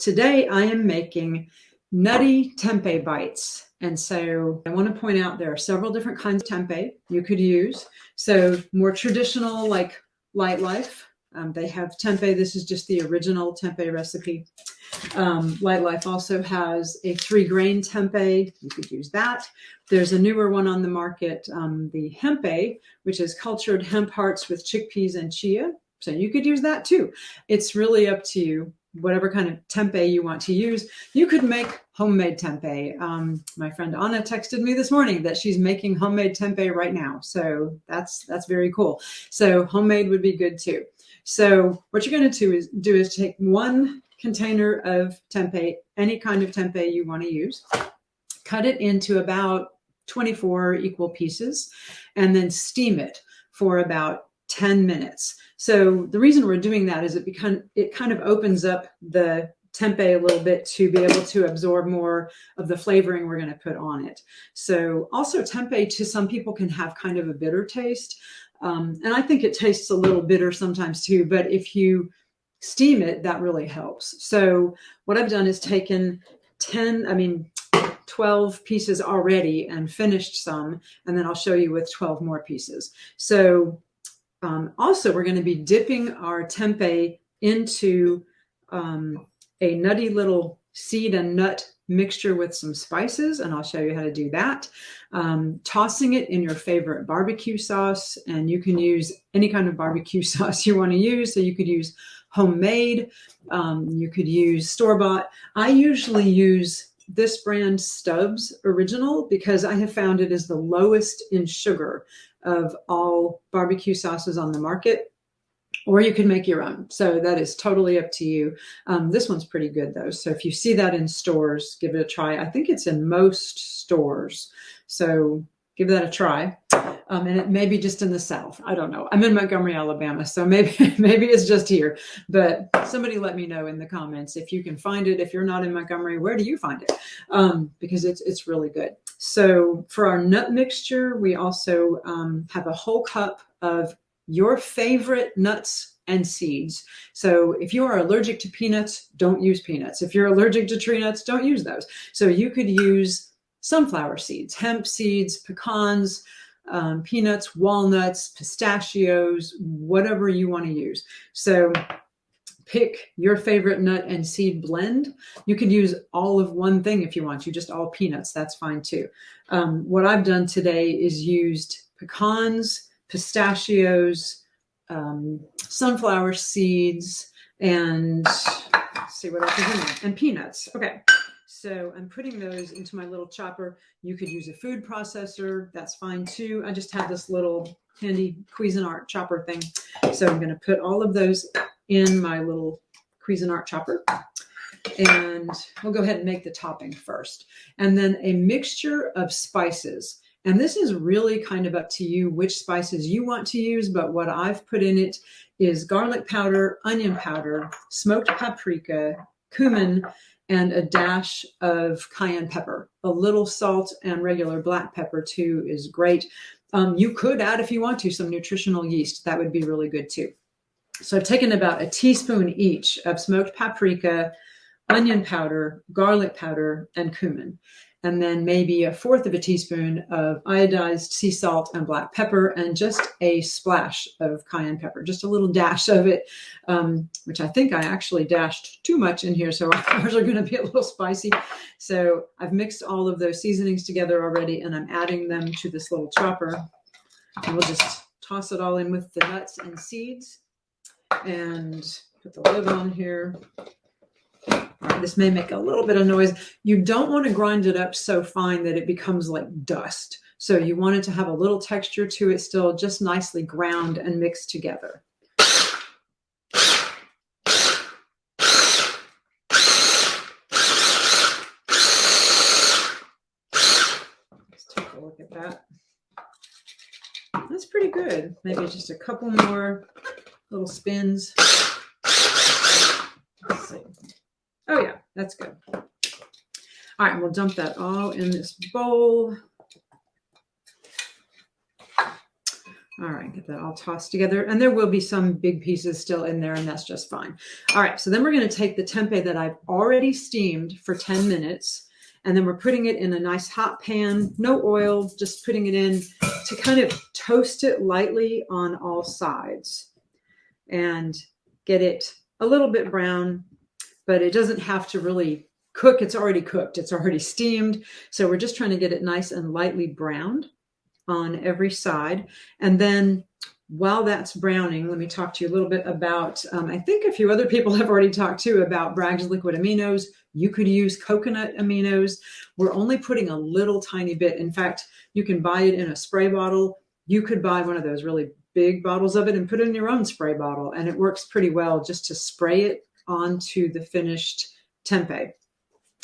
Today I am making Nutty Tempeh Bites. And so I want to point out there are several different kinds of tempeh you could use. So more traditional, like Light Life, they have tempeh. This is just the original tempeh recipe. Light Life also has a 3-grain tempeh. You could use that. There's a newer one on the market, the hempeh, which is cultured hemp hearts with chickpeas and chia. So you could use that too. It's really up to you, whatever kind of tempeh you want to use. You could make homemade tempeh. My friend Anna texted me this morning that she's making homemade tempeh right now. So that's very cool. So homemade would be good too. So what you're going to do is take 1 container of tempeh, any kind of tempeh you want to use, cut it into about 24 equal pieces, and then steam it for about 10 minutes. So the reason we're doing that is it kind of opens up the tempeh a little bit to be able to absorb more of the flavoring we're going to put on it. So also tempeh to some people can have kind of a bitter taste. And I think it tastes a little bitter sometimes too, but if you steam it, that really helps. So what I've done is taken 12 pieces already and finished some, and then I'll show you with 12 more pieces. So also we're going to be dipping our tempeh into a nutty little seed and nut mixture with some spices, and I'll show you how to do that. Tossing it in your favorite barbecue sauce, and you can use any kind of barbecue sauce you want to use. So you could use homemade, you could use store-bought. I usually use this brand Stubb's Original because I have found it is the lowest in sugar of all barbecue sauces on the market, or you can make your own. So that is totally up to you. This one's pretty good though. So if you see that in stores, give it a try. I think it's in most stores. So give that a try. And it may be just in the South. I don't know. I'm in Montgomery, Alabama, so maybe it's just here. But somebody let me know in the comments if you can find it. If you're not in Montgomery, where do you find it? Because it's really good. So for our nut mixture, we also have a whole cup of your favorite nuts and seeds. So if you are allergic to peanuts, don't use peanuts. If you're allergic to tree nuts, don't use those. So you could use sunflower seeds, hemp seeds, pecans, peanuts, walnuts, pistachios, whatever you want to use. So pick your favorite nut and seed blend. You could use all of one thing if you want. You just all peanuts. That's fine too. What I've done today is used pecans, pistachios, sunflower seeds, and let's see what else is in there, and peanuts. Okay. So I'm putting those into my little chopper. You could use a food processor. That's fine too. I just have this little handy Cuisinart chopper thing. So I'm going to put all of those in my little Cuisinart chopper. And we'll go ahead and make the topping first. And then a mixture of spices. And this is really kind of up to you which spices you want to use. But what I've put in it is garlic powder, onion powder, smoked paprika, cumin, and a dash of cayenne pepper. A little salt and regular black pepper too is great. You could add, if you want to, some nutritional yeast. That would be really good too. So I've taken about a teaspoon each of smoked paprika, onion powder, garlic powder, and cumin. And then maybe 1/4 of a teaspoon of iodized sea salt and black pepper, and just a splash of cayenne pepper, just a little dash of it, which I think I actually dashed too much in here, so ours are going to be a little spicy. So I've mixed all of those seasonings together already, and I'm adding them to this little chopper. And we'll just toss it all in with the nuts and seeds, and put the lid on here. All right, this may make a little bit of noise. You don't want to grind it up so fine that it becomes like dust. So you want it to have a little texture to it still, just nicely ground and mixed together. Let's take a look at that. That's pretty good. Maybe just a couple more little spins. Let's see. Oh yeah, that's good. All right, and we'll dump that all in this bowl. All right, get that all tossed together. And there will be some big pieces still in there, and that's just fine. All right, so then we're going to take the tempeh that I've already steamed for 10 minutes, and then we're putting it in a nice hot pan, no oil, just putting it in to kind of toast it lightly on all sides and get it a little bit brown, but it doesn't have to really cook. It's already cooked. It's already steamed. So we're just trying to get it nice and lightly browned on every side. And then while that's browning, let me talk to you a little bit about, I think a few other people have already talked too about Bragg's liquid aminos. You could use coconut aminos. We're only putting a little tiny bit. In fact, you can buy it in a spray bottle. You could buy one of those really big bottles of it and put it in your own spray bottle. And it works pretty well just to spray it onto the finished tempeh.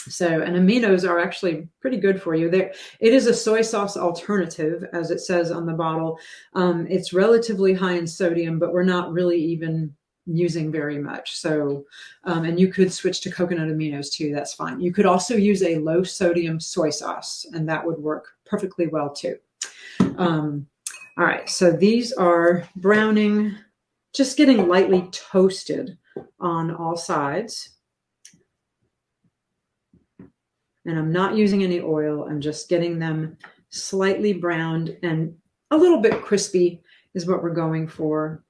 So, and aminos are actually pretty good for you. It is a soy sauce alternative, as it says on the bottle. It's relatively high in sodium, but we're not really even using very much. So, and you could switch to coconut aminos too. That's fine. You could also use a low sodium soy sauce, and that would work perfectly well too. All right. So these are browning, just getting lightly toasted on all sides. And I'm not using any oil. I'm just getting them slightly browned and a little bit crispy is what we're going for.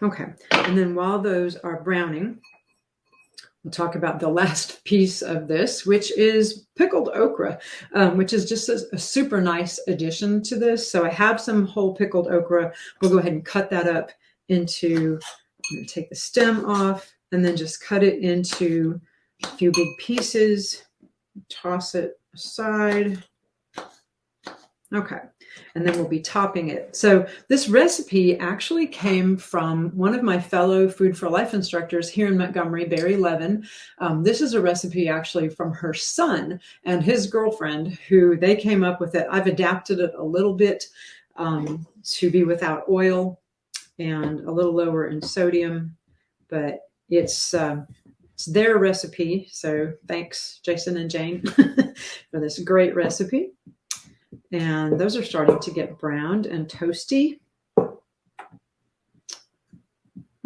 Okay, and then while those are browning, we'll talk about the last piece of this, which is pickled okra, which is just a super nice addition to this. So I have some whole pickled okra. We'll go ahead and cut that up into, I'm going to take the stem off and then just cut it into a few big pieces, toss it aside. Okay, and then we'll be topping it. So this recipe actually came from one of my fellow Food for Life instructors here in Montgomery, Barry Levin. This is a recipe actually from her son and his girlfriend, who they came up with it. I've adapted it a little bit to be without oil and a little lower in sodium, but it's their recipe. So thanks, Jason and Jane, for this great recipe. And those are starting to get browned and toasty.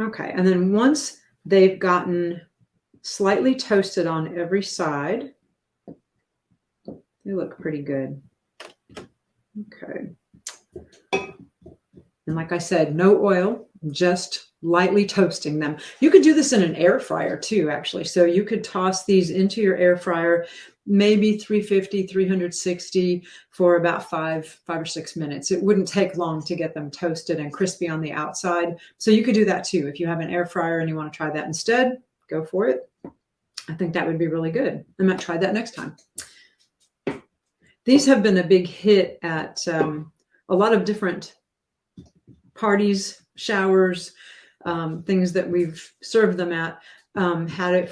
Okay, and then once they've gotten slightly toasted on every side, they look pretty good. Okay. And like I said, no oil, just lightly toasting them. You could do this in an air fryer too, actually. So you could toss these into your air fryer, maybe 350, 360 for about five or 6 minutes. It wouldn't take long to get them toasted and crispy on the outside. So you could do that too. If you have an air fryer and you want to try that instead, go for it. I think that would be really good. I might try that next time. These have been a big hit at a lot of different parties, showers, things that we've served them at.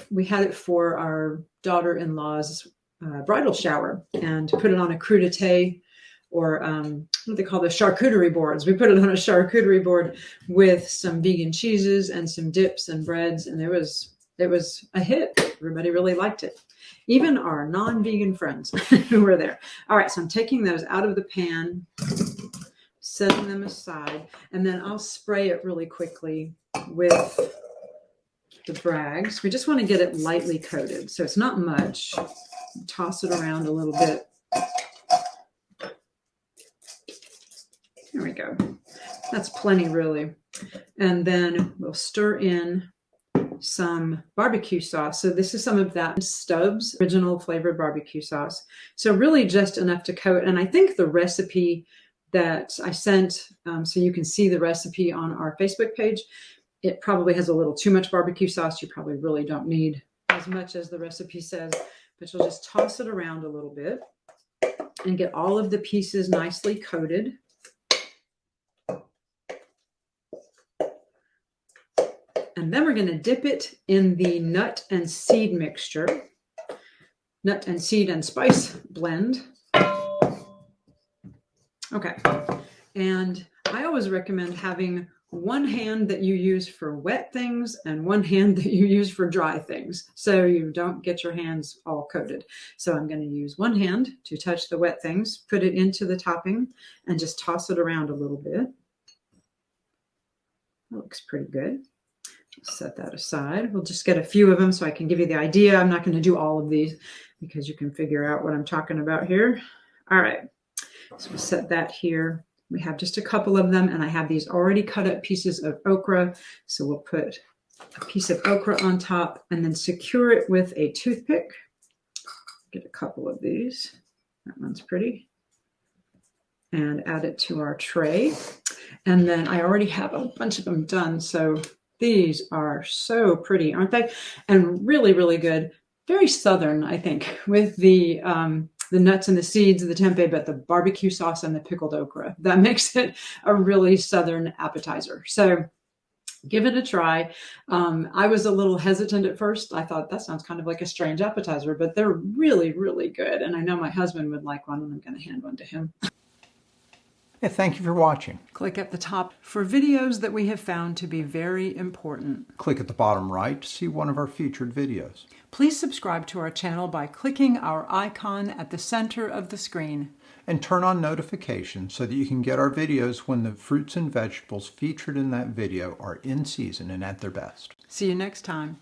We had it for our daughter-in-law's bridal shower and put it on a crudité, or what they call the charcuterie boards. We put it on a charcuterie board with some vegan cheeses and some dips and breads, and it was a hit. Everybody really liked it, even our non-vegan friends who were there. All right, so I'm taking those out of the pan, setting them aside, and then I'll spray it really quickly with the Braggs. We just want to get it lightly coated, so it's not much. Toss it around a little bit. There we go. That's plenty, really. And then we'll stir in some barbecue sauce. So this is some of that Stubb's original flavored barbecue sauce. So really just enough to coat. And I think the recipe that I sent, so you can see the recipe on our Facebook page, it probably has a little too much barbecue sauce. You probably really don't need as much as the recipe says, but you'll just toss it around a little bit and get all of the pieces nicely coated. And then we're going to dip it in the nut and seed mixture, nut and seed and spice blend. Okay. And I always recommend having one hand that you use for wet things and one hand that you use for dry things, so you don't get your hands all coated. So I'm going to use one hand to touch the wet things, put it into the topping, and just toss it around a little bit. That looks pretty good. Set that aside. We'll just get a few of them so I can give you the idea. I'm not going to do all of these because you can figure out what I'm talking about here. All right, so we'll set that here. We have just a couple of them, and I have these already cut up pieces of okra. So we'll put a piece of okra on top and then secure it with a toothpick. Get a couple of these. That one's pretty. And add it to our tray. And then I already have a bunch of them done. So these are so pretty, aren't they? And really, really good. Very Southern, I think, with the nuts and the seeds of the tempeh, but the barbecue sauce and the pickled okra. That makes it a really Southern appetizer. So give it a try. I was a little hesitant at first. I thought that sounds kind of like a strange appetizer, but they're really, really good. And I know my husband would like one, and I'm going to hand one to him. Hey, thank you for watching. Click at the top for videos that we have found to be very important. Click at the bottom right to see one of our featured videos. Please subscribe to our channel by clicking our icon at the center of the screen. And turn on notifications so that you can get our videos when the fruits and vegetables featured in that video are in season and at their best. See you next time.